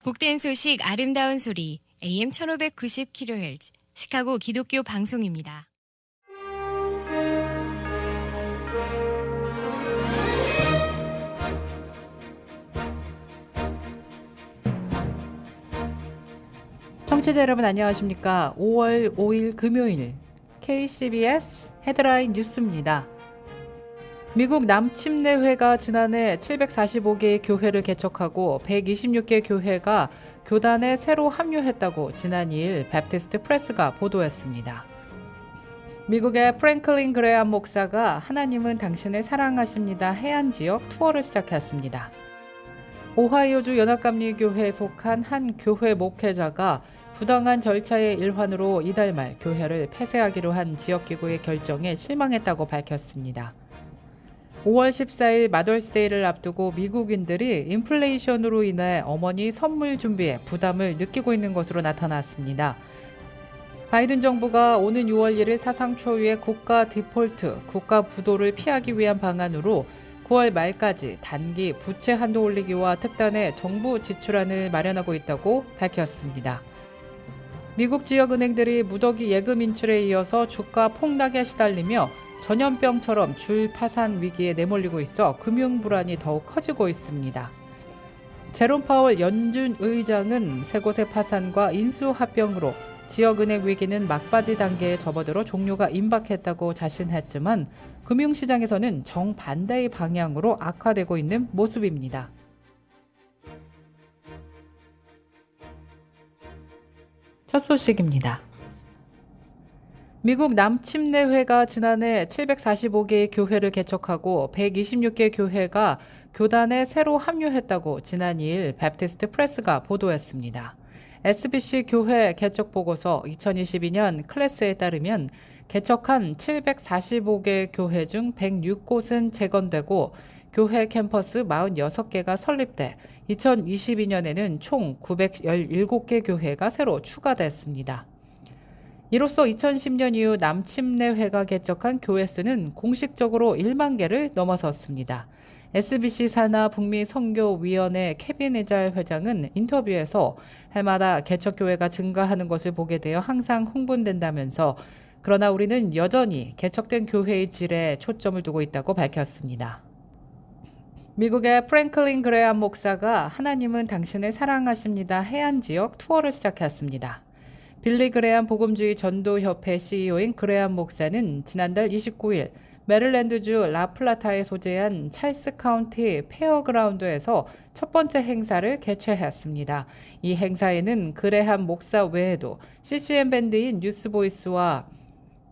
복된 소식 아름다운 소리 AM 1590kHz 시카고 기독교 방송입니다. 청취자 여러분 안녕하십니까? 5월 5일 금요일 KCBS 헤드라인 뉴스입니다. 미국 남침례회가 지난해 745개의 교회를 개척하고 126개 교회가 교단에 새로 합류했다고 지난 2일 배프티스트 프레스가 보도했습니다. 미국의 프랭클린 그레암 목사가 하나님은 당신을 사랑하십니다 해안 지역 투어를 시작했습니다. 오하이오주 연합감리교회에 속한 한 교회 목회자가 부당한 절차의 일환으로 이달 말 교회를 폐쇄하기로 한 지역기구의 결정에 실망했다고 밝혔습니다. 5월 14일 마더스데이를 앞두고 미국인들이 인플레이션으로 인해 어머니 선물 준비에 부담을 느끼고 있는 것으로 나타났습니다. 바이든 정부가 오는 6월 1일 사상 초유의 국가 디폴트, 국가 부도를 피하기 위한 방안으로 9월 말까지 단기 부채 한도 올리기와 특단의 정부 지출안을 마련하고 있다고 밝혔습니다. 미국 지역은행들이 무더기 예금 인출에 이어서 주가 폭락에 시달리며 전염병처럼 줄 파산 위기에 내몰리고 있어 금융 불안이 더욱 커지고 있습니다. 제롬 파월 연준 의장은 세 곳의 파산과 인수 합병으로 지역은행 위기는 막바지 단계에 접어들어 종료가 임박했다고 자신했지만 금융시장에서는 정반대의 방향으로 악화되고 있는 모습입니다. 첫 소식입니다. 미국 남침례회가 지난해 745개의 교회를 개척하고 126개 교회가 교단에 새로 합류했다고 지난 2일 배프티스트 프레스가 보도했습니다. SBC 교회 개척 보고서 2022년 클래스에 따르면 개척한 745개 교회 중 106곳은 재건되고 교회 캠퍼스 46개가 설립돼 2022년에는 총 917개 교회가 새로 추가됐습니다. 이로써 2010년 이후 남침례회가 개척한 교회 수는 공식적으로 1만 개를 넘어섰습니다. SBC 산하 북미 선교위원회 케빈 에잘 회장은 인터뷰에서 해마다 개척교회가 증가하는 것을 보게 되어 항상 흥분된다면서 그러나 우리는 여전히 개척된 교회의 질에 초점을 두고 있다고 밝혔습니다. 미국의 프랭클린 그레암 목사가 하나님은 당신을 사랑하십니다 해안 지역 투어를 시작했습니다. 빌리 그레암 복음주의 전도협회 CEO인 그레암 목사는 지난달 29일 메릴랜드주 라플라타에 소재한 찰스 카운티 페어그라운드에서 첫 번째 행사를 개최했습니다. 이 행사에는 그레암 목사 외에도 CCM 밴드인 뉴스보이스와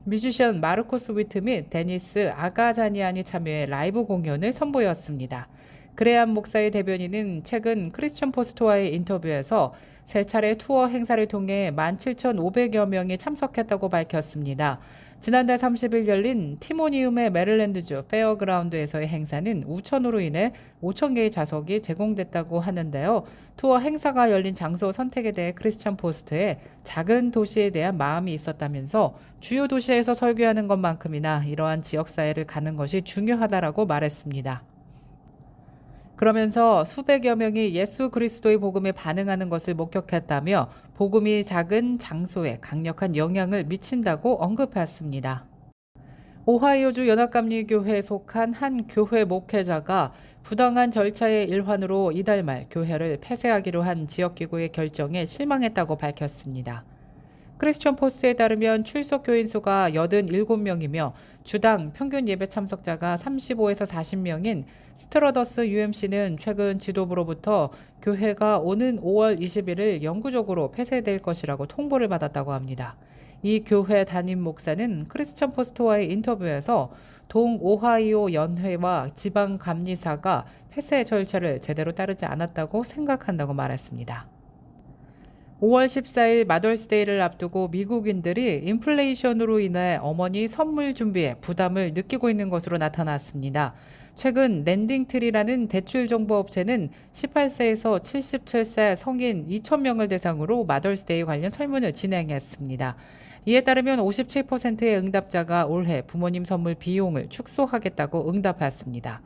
뮤지션 마르코스 위트 및 데니스 아가자니안이 참여해 라이브 공연을 선보였습니다. 그레암 목사의 대변인은 최근 크리스천 포스트와의 인터뷰에서 세 차례 투어 행사를 통해 17,500여 명이 참석했다고 밝혔습니다. 지난달 30일 열린 티모니움의 메릴랜드주 페어그라운드에서의 행사는 우천으로 인해 5,000개의 좌석이 제공됐다고 하는데요. 투어 행사가 열린 장소 선택에 대해 크리스천 포스트에 작은 도시에 대한 마음이 있었다면서 주요 도시에서 설교하는 것만큼이나 이러한 지역사회를 가는 것이 중요하다라고 말했습니다. 그러면서 수백여 명이 예수 그리스도의 복음에 반응하는 것을 목격했다며 복음이 작은 장소에 강력한 영향을 미친다고 언급했습니다. 오하이오주 연합감리교회에 속한 한 교회 목회자가 부당한 절차의 일환으로 이달 말 교회를 폐쇄하기로 한 지역기구의 결정에 실망했다고 밝혔습니다. 크리스천 포스트에 따르면 출석 교인 수가 87명이며 주당 평균 예배 참석자가 35에서 40명인 스트러더스 UMC는 최근 지도부로부터 교회가 오는 5월 21일 영구적으로 폐쇄될 것이라고 통보를 받았다고 합니다. 이 교회 담임 목사는 크리스천 포스트와의 인터뷰에서 동오하이오 연회와 지방 감리사가 폐쇄 절차를 제대로 따르지 않았다고 생각한다고 말했습니다. 5월 14일 마더스데이를 앞두고 미국인들이 인플레이션으로 인해 어머니 선물 준비에 부담을 느끼고 있는 것으로 나타났습니다. 최근 랜딩트리라는 대출 정보 업체는 18세에서 77세 성인 2,000명을 대상으로 마더스데이 관련 설문을 진행했습니다. 이에 따르면 57%의 응답자가 올해 부모님 선물 비용을 축소하겠다고 응답했습니다.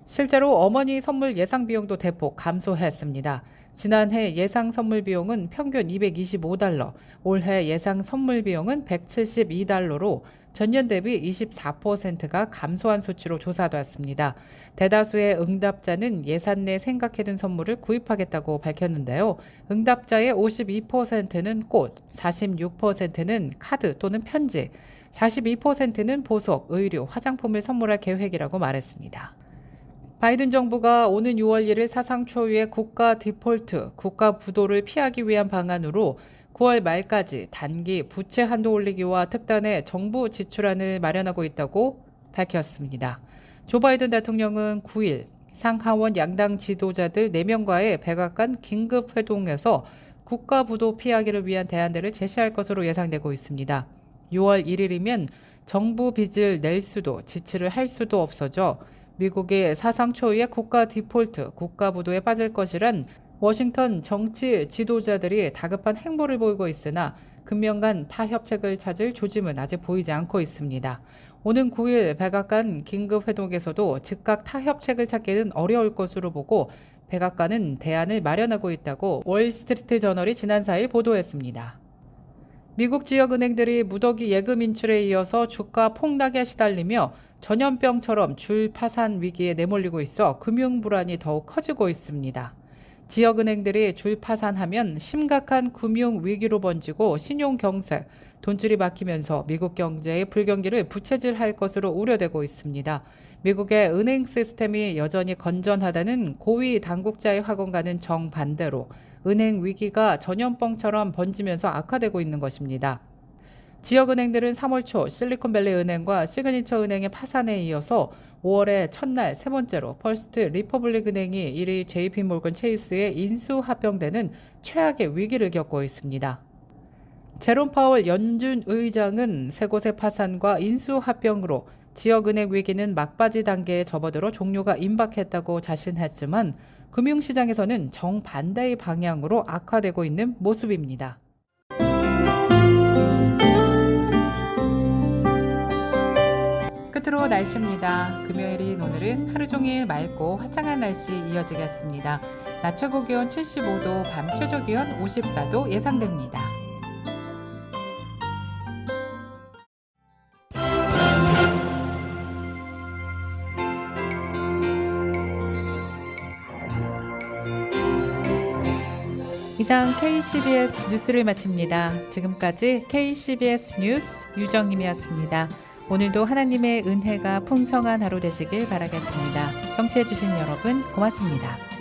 실제로 어머니 선물 예상 비용도 대폭 감소했습니다. 지난해 예상 선물 비용은 평균 $225, 올해 예상 선물 비용은 $172로 전년 대비 24%가 감소한 수치로 조사되었습니다. 대다수의 응답자는 예산 내 생각해둔 선물을 구입하겠다고 밝혔는데요. 응답자의 52%는 꽃, 46%는 카드 또는 편지, 42%는 보석, 의류, 화장품을 선물할 계획이라고 말했습니다. 바이든 정부가 오는 6월 1일 사상 초유의 국가 디폴트, 국가 부도를 피하기 위한 방안으로 9월 말까지 단기 부채 한도 올리기와 특단의 정부 지출안을 마련하고 있다고 밝혔습니다. 조 바이든 대통령은 9일 상하원 양당 지도자들 4명과의 백악관 긴급 회동에서 국가 부도 피하기를 위한 대안들을 제시할 것으로 예상되고 있습니다. 6월 1일이면 정부 빚을 낼 수도 지출을 할 수도 없어져 미국의 사상 초유의 국가 디폴트, 국가 부도에 빠질 것이란 워싱턴 정치 지도자들이 다급한 행보를 보이고 있으나 금명간 타협책을 찾을 조짐은 아직 보이지 않고 있습니다. 오는 9일 백악관 긴급회동에서도 즉각 타협책을 찾기는 어려울 것으로 보고 백악관은 대안을 마련하고 있다고 월스트리트 저널이 지난 4일 보도했습니다. 미국 지역은행들이 무더기 예금 인출에 이어서 주가 폭락에 시달리며 전염병처럼 줄 파산 위기에 내몰리고 있어 금융 불안이 더욱 커지고 있습니다. 지역은행들이 줄 파산하면 심각한 금융 위기로 번지고 신용 경색, 돈줄이 막히면서 미국 경제의 불경기를 부채질할 것으로 우려되고 있습니다. 미국의 은행 시스템이 여전히 건전하다는 고위 당국자의 확언과는 정반대로 은행 위기가 전염병처럼 번지면서 악화되고 있는 것입니다. 지역은행들은 3월 초 실리콘밸리 은행과 시그니처 은행의 파산에 이어서 5월의 첫날 세 번째로 퍼스트 리퍼블릭 은행이 1위 JP 모건 체이스에 인수 합병되는 최악의 위기를 겪고 있습니다. 제롬 파월 연준 의장은 세 곳의 파산과 인수 합병으로 지역은행 위기는 막바지 단계에 접어들어 종료가 임박했다고 자신했지만 금융시장에서는 정반대의 방향으로 악화되고 있는 모습입니다. 끝으로 날씨입니다. 금요일인 오늘은 하루 종일 맑고 화창한 날씨 이어지겠습니다. 낮 최고 기온 75도, 밤 최저 기온 54도 예상됩니다. 이상 KCBS 뉴스를 마칩니다. 지금까지 KCBS 뉴스 유정님이었습니다. 오늘도 하나님의 은혜가 풍성한 하루 되시길 바라겠습니다. 청취해주신 여러분 고맙습니다.